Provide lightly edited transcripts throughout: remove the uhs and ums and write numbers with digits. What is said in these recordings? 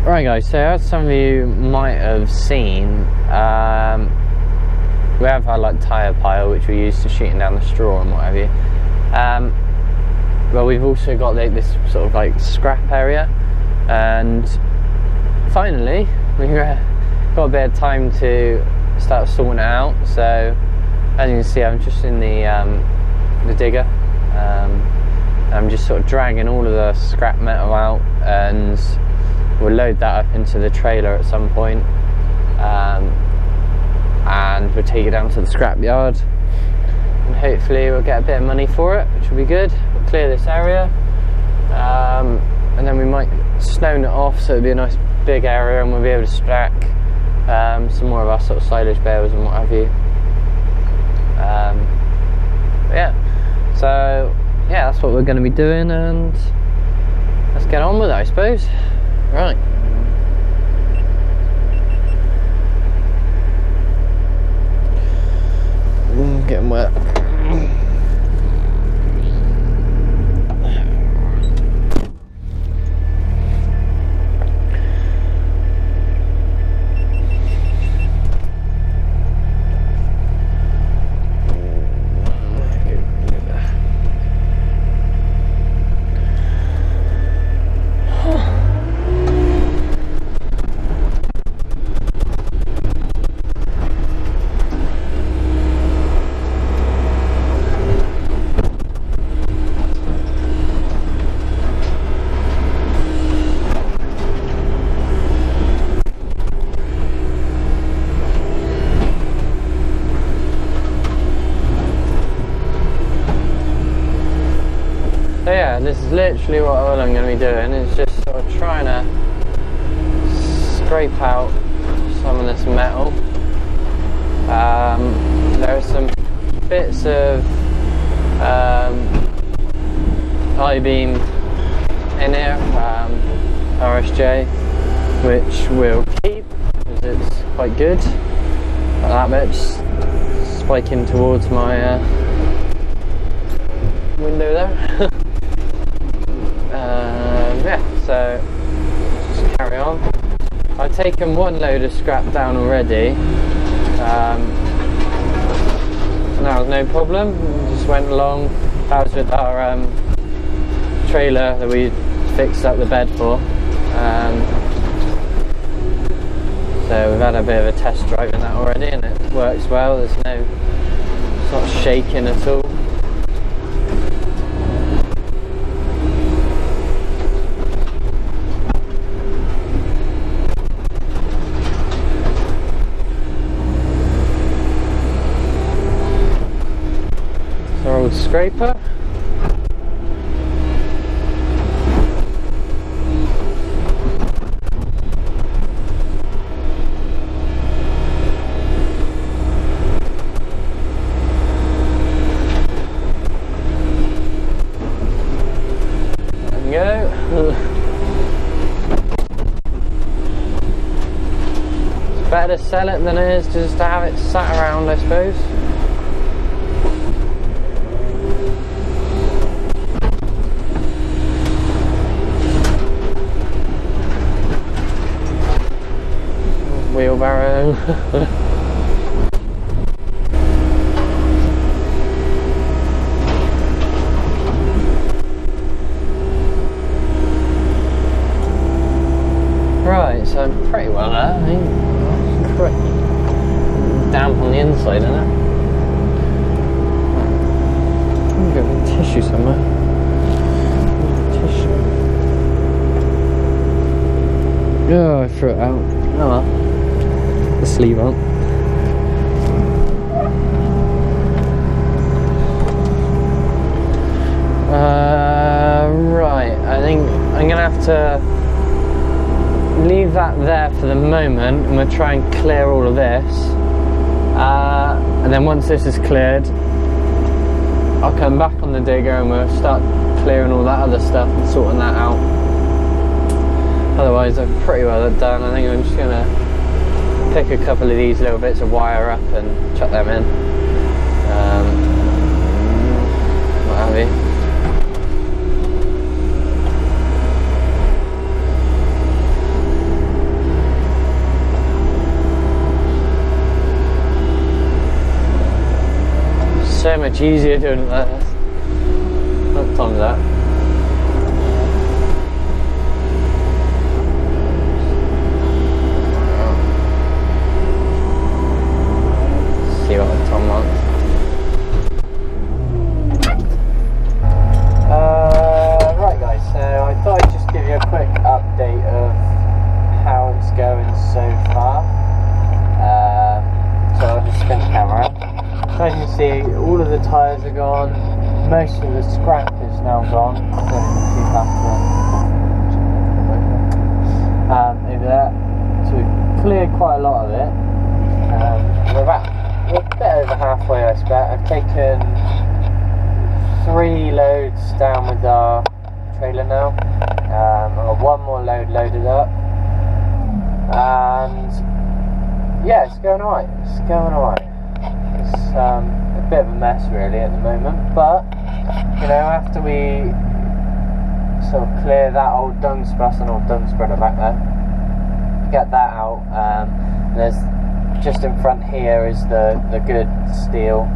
Right guys, so as some of you might have seen, we have our like tyre pile which we use to sheeting down the straw and what have you. But we've also got like, this sort of like scrap area, and finally we've got a bit of time to start sorting it out. So as you can see, I'm just in the digger. I'm just sort of dragging all of the scrap metal out, and we'll load that up into the trailer at some point, and we'll take it down to the scrap yard, and hopefully we'll get a bit of money for it, which will be good. We'll clear this area, and then we might stone it off so it'll be a nice big area, and we'll be able to stack some more of our sort of silage bales and what have you. Yeah, so yeah, that's what we're going to be doing, and let's get on with it, I suppose. Right. Getting wet. So yeah, this is literally what all I'm going to be doing, is just sort of trying to scrape out some of this metal. There are some bits of I-beam in here, RSJ, which we'll keep because it's quite good. Like that bit's spiking towards my window there. Yeah, so just carry on. I've taken one load of scrap down already, so that was no problem. Just went along. That was with our trailer that we fixed up the bed for. So we've had a bit of a test drive in that already, and it works well. It's not shaking at all. Scraper. There we go. It's better to sell it than it is just to have it sat around, I suppose. Wheelbarrow. Right, so I'm pretty well there. I think it's pretty damp on the inside, isn't it? I'm going to get tissue somewhere. Tissue. Oh, I threw it out. Oh well. The sleeve on. Right, I think I'm gonna have to leave that there for the moment, and we'll try and clear all of this, and then once this is cleared, I'll come back on the digger and we'll start clearing all that other stuff and sorting that out. Otherwise I'm pretty well done. I think I'm just gonna pick a couple of these little bits of wire up and chuck them in, what have you. much easier doing it like this. What time's that? See what Tom wants. Right guys, so I thought I'd just give you a quick update of how it's going so far. So I'll just spin the camera. So as you can see, all of the tyres are gone, most of the scrap is now gone. Over there. So we've cleared quite a lot of it. We're a bit over halfway, I expect. I've taken 3 loads down with our trailer now. I've got 1 more load loaded up. And yeah, it's going alright. It's going alright. It's a bit of a mess really at the moment, but you know, after we sort of clear that old dung spreader, an old dung spreader back there, get that out. There's just in front here is the good steel,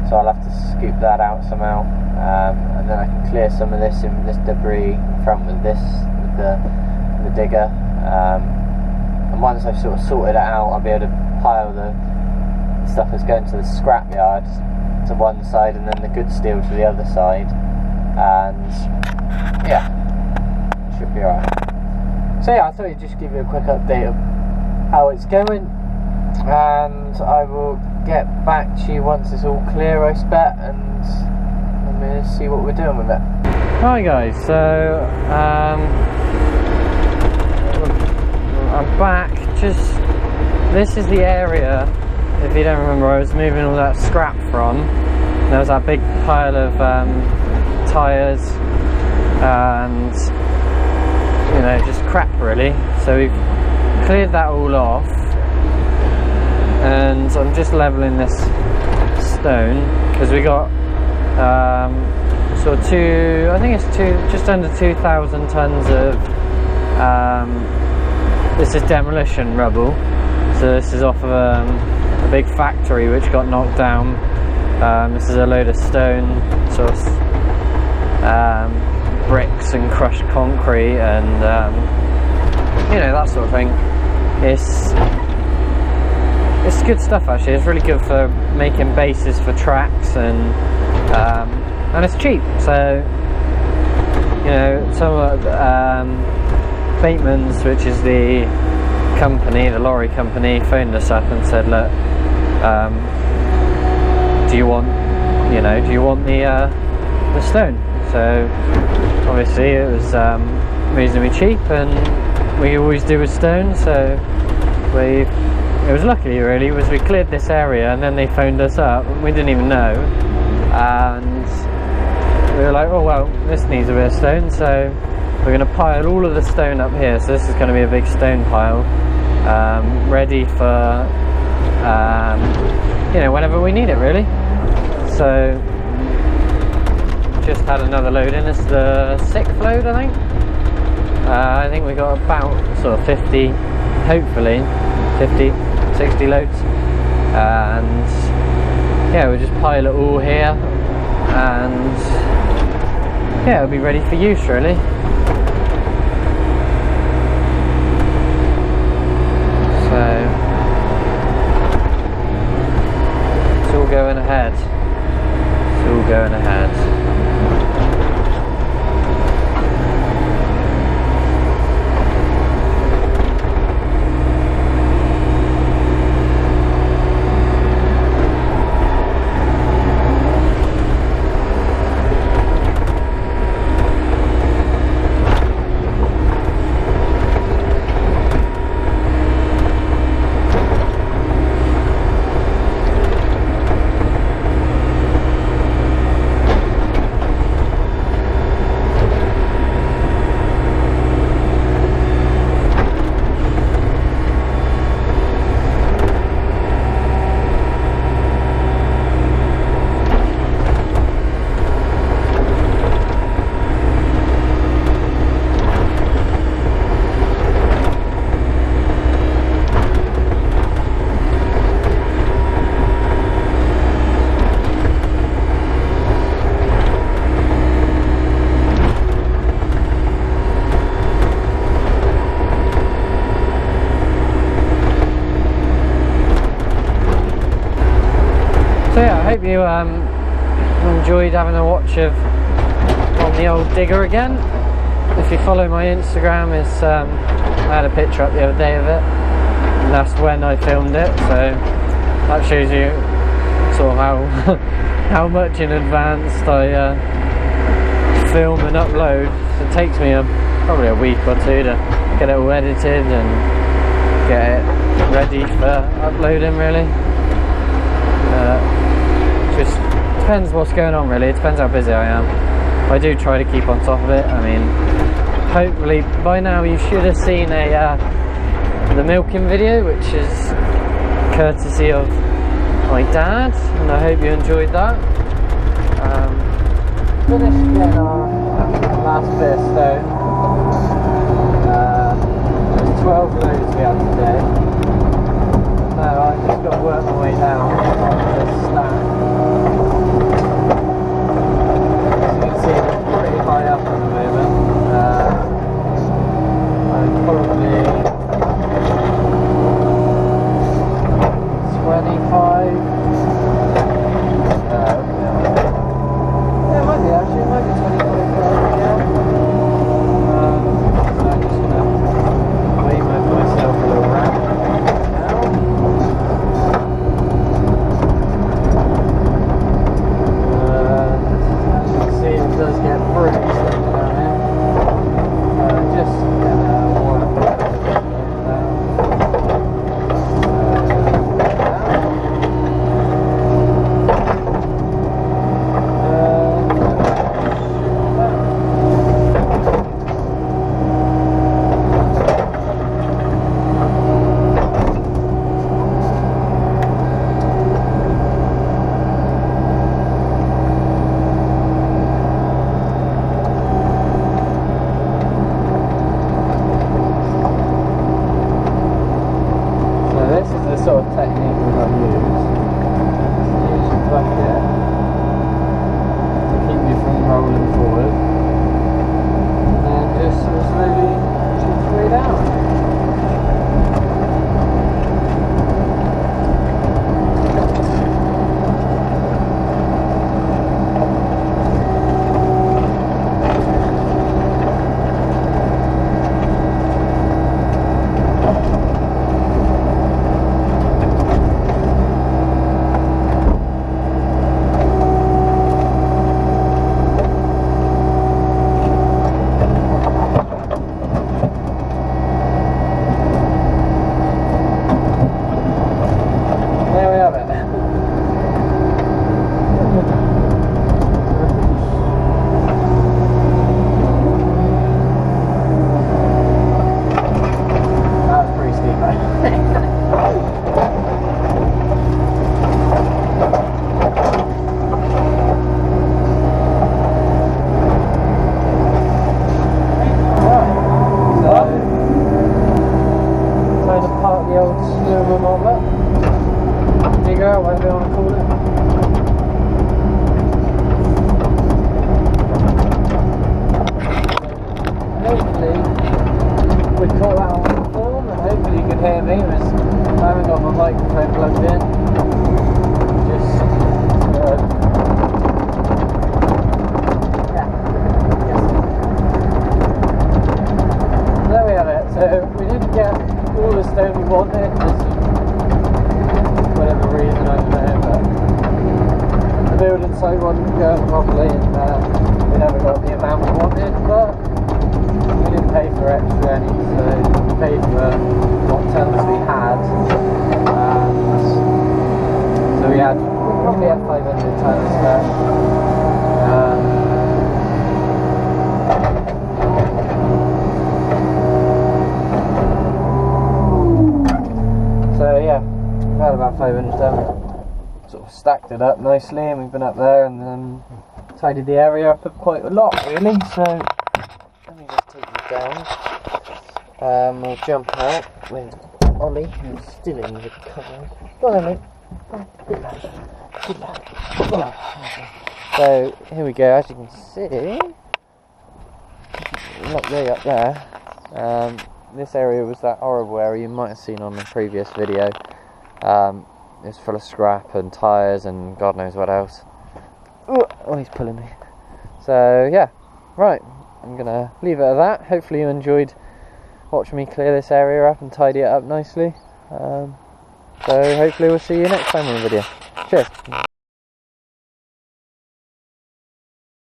so I'll have to scoop that out somehow, and then I can clear some of this debris in front with the digger. And once I've sort of sorted it out, I'll be able to pile the stuff that's going to the scrap yard to one side and then the good steel to the other side, and yeah, should be alright. So yeah, I thought I'd just give you a quick update of how it's going, and I will get back to you once it's all clear, I expect, and I'm going to see what we're doing with it. Hi guys, so I'm back. This is the area, if you don't remember, I was moving all that scrap from. There was that big pile of tyres and, you know, just crap really. So we've cleared that all off, and I'm just levelling this stone because we got sort of I think it's just under 2,000 tons of this is demolition rubble. So this is off of a big factory which got knocked down. This is a load of stone, sort of bricks and crushed concrete, and you know, that sort of thing. It's good stuff actually. It's really good for making bases for tracks, and it's cheap. So you know, some Bateman's, which is the company, the lorry company, phoned us up and said, look, do you want the stone? So obviously it was reasonably cheap, and we always do with stone. So it was lucky really, was we cleared this area and then they phoned us up, we didn't even know, and we were like, oh well, this needs a bit of stone, so we're going to pile all of the stone up here. So this is going to be a big stone pile, ready for you know, whenever we need it really. So just had another load in. This is the 6th load, I think we got about sort of 50, hopefully 50, 60 loads, and yeah, we'll just pile it all here, and yeah, it'll be ready for use really. So it's all going ahead. It's all going ahead. hope you enjoyed having a watch of on the old digger again. If you follow my Instagram, it's I had a picture up the other day of it, and that's when I filmed it, so that shows you sort of how how much in advance I film and upload. It takes me probably a week or two to get it all edited and get it ready for uploading, really. Just depends what's going on, really. It depends how busy I am. I do try to keep on top of it. I mean, hopefully by now you should have seen the milking video, which is courtesy of my dad, and I hope you enjoyed that. Finished getting our last bit of stone. There's 12 loads we had today. Now I've just got to work my way down on this stack. As you can see, it's pretty high up at the moment. I'm probably 25. Yeah, it might be actually. It might be 25. Yeah. So I'm just gonna wave myself a little round now. As you can see, it does get pretty steep down here. Just gonna warm up a bit now. Sort of technique that I use. Use your bucket to keep you from rolling forward, and then just sort of slowly chip your way down. Digger, whatever you want to call it. Hopefully we caught that on film, and hopefully you could hear me. I haven't got my microphone plugged in. Just yeah. There we have it. So we didn't get all the stone we wanted. Whatever reason, I don't know, but the building site wasn't going properly, and we never got the amount we wanted, but we didn't pay for extra any, so we paid for what tons we had. So we probably had 500 tons left. So yeah, we've had about 500 tons. Sort of stacked it up nicely, and we've been up there and tidied the area up quite a lot, really. So let me just take you down. We'll jump out with Ollie, who's still in the cover. Go on, mate. Good lad. Good lad. Good lad. So here we go. As you can see, not way up there. This area was that horrible area you might have seen on the previous video. is full of scrap and tyres and God knows what else. Oh, he's pulling me. So yeah, right, I'm gonna leave it at that. Hopefully you enjoyed watching me clear this area up and tidy it up nicely. So hopefully we'll see you next time on the video. Cheers.